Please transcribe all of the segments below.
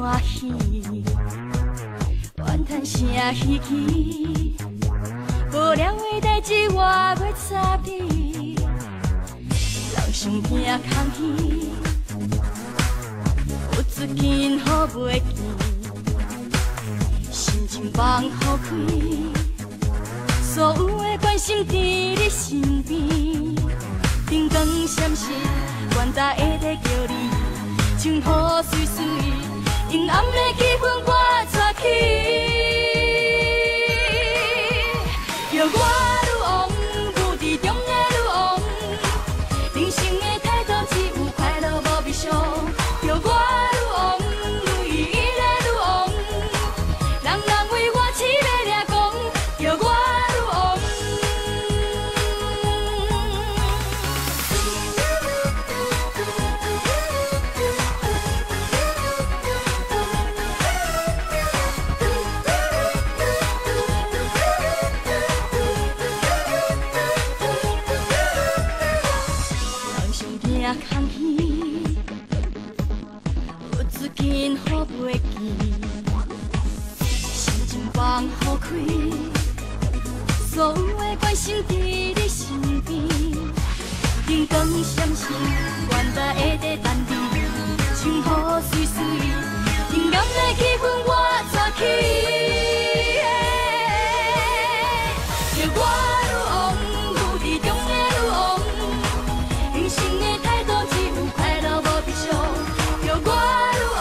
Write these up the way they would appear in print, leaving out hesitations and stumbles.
欢喜，怨叹声稀奇，无聊的代志我袂插你，人生惊空虚，有资金好袂见，心情放好开，所有的关心伫你身边，灯光闪烁，愿搭下底叫你，唱雨水水，阴暗的气氛我带起，叫我愈旺，有伫中的愈旺，人生的态度只有快乐无悲伤，叫我愈旺，愈依赖愈旺，人人为我痴迷掠讲，叫我愈旺。人生惊空虚，有资金好袂见，心情放好开，所有的关心伫你身边，灯光闪烁，愿搭下底等你，唱雨水水，阴暗的气氛我带起。叫我愈旺，有伫中的愈旺，人生的态度只有快乐无悲伤，叫我愈旺，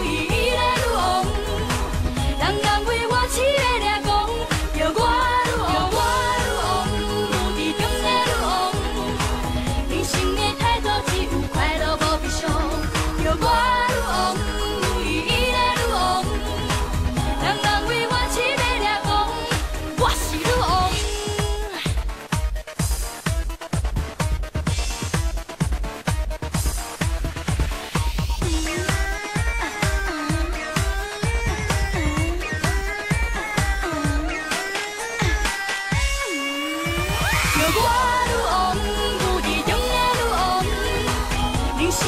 愈依赖愈旺，人人为我痴迷掠讲，叫我愈旺，有伫中的愈旺，人生的态度只有快乐无悲伤，叫我愈旺，愈依赖愈旺，人人为我痴迷掠讲，我是愈旺。叫我愈旺，有伫中的愈旺，人生